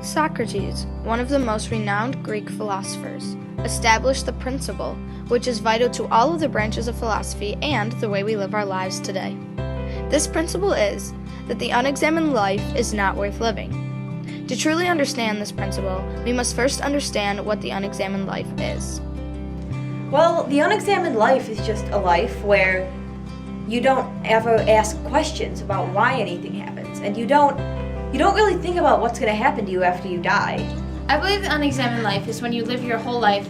Socrates, one of the most renowned Greek philosophers, established the principle which is vital to all of the branches of philosophy and the way we live our lives today. This principle is that the unexamined life is not worth living. To truly understand this principle, we must first understand what the unexamined life is. Well, the unexamined life is just a life where you don't ever ask questions about why anything happens, and you don't really think about what's going to happen to you after you die. I believe the unexamined life is when you live your whole life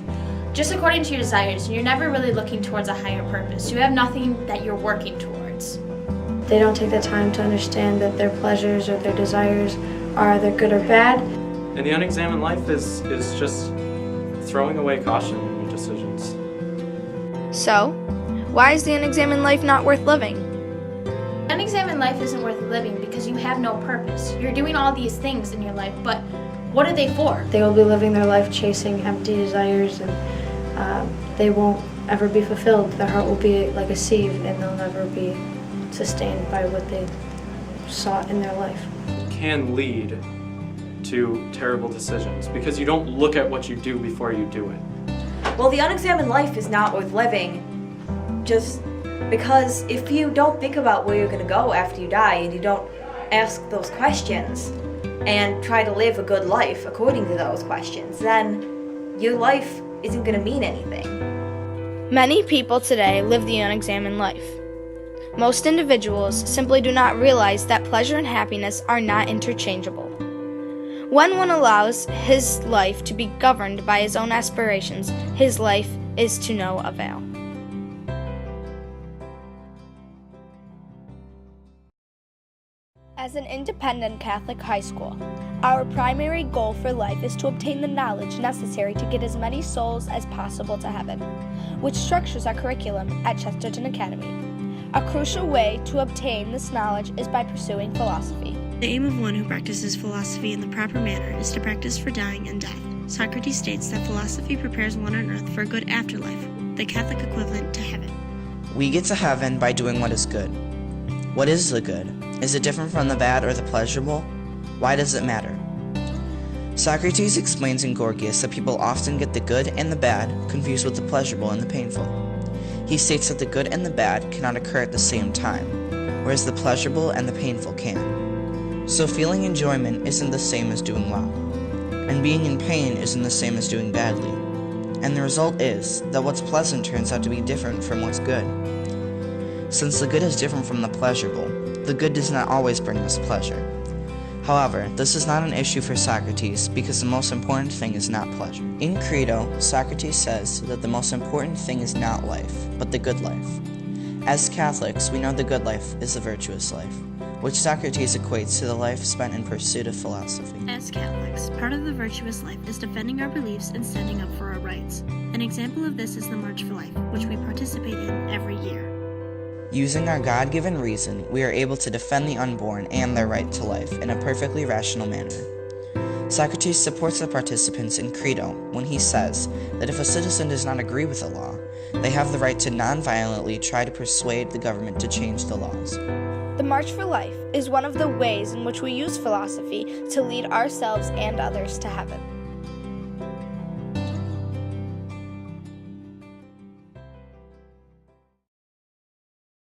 just according to your desires, and you're never really looking towards a higher purpose. You have nothing that you're working towards. They don't take the time to understand that their pleasures or their desires are either good or bad. And the unexamined life is just throwing away caution in your decisions. So, why is the unexamined life not worth living? Unexamined life isn't worth living because you have no purpose. You're doing all these things in your life, but what are they for? They will be living their life chasing empty desires, and they won't ever be fulfilled. Their heart will be like a sieve, and they'll never be sustained by what they sought in their life. It can lead to terrible decisions because you don't look at what you do before you do it. Well, the unexamined life is not worth living just because if you don't think about where you're going to go after you die and you don't ask those questions and try to live a good life according to those questions, then your life isn't going to mean anything. Many people today live the unexamined life. Most individuals simply do not realize that pleasure and happiness are not interchangeable. When one allows his life to be governed by his own aspirations, his life is to no avail. As an independent Catholic high school, our primary goal for life is to obtain the knowledge necessary to get as many souls as possible to heaven, which structures our curriculum at Chesterton Academy. A crucial way to obtain this knowledge is by pursuing philosophy. The aim of one who practices philosophy in the proper manner is to practice for dying and death. Socrates states that philosophy prepares one on earth for a good afterlife, the Catholic equivalent to heaven. We get to heaven by doing what is good. What is the good? Is it different from the bad or the pleasurable? Why does it matter? Socrates explains in Gorgias that people often get the good and the bad confused with the pleasurable and the painful. He states that the good and the bad cannot occur at the same time, whereas the pleasurable and the painful can. So feeling enjoyment isn't the same as doing well, and being in pain isn't the same as doing badly. And the result is that what's pleasant turns out to be different from what's good. Since the good is different from the pleasurable, the good does not always bring us pleasure. However, this is not an issue for Socrates because the most important thing is not pleasure. In Credo, Socrates says that the most important thing is not life, but the good life. As Catholics, we know the good life is the virtuous life, which Socrates equates to the life spent in pursuit of philosophy. As Catholics, part of the virtuous life is defending our beliefs and standing up for our rights. An example of this is the March for Life, which we participate in every year. Using our God-given reason, we are able to defend the unborn and their right to life in a perfectly rational manner. Socrates supports the participants in Credo when he says that if a citizen does not agree with a law, they have the right to non-violently try to persuade the government to change the laws. The March for Life is one of the ways in which we use philosophy to lead ourselves and others to heaven.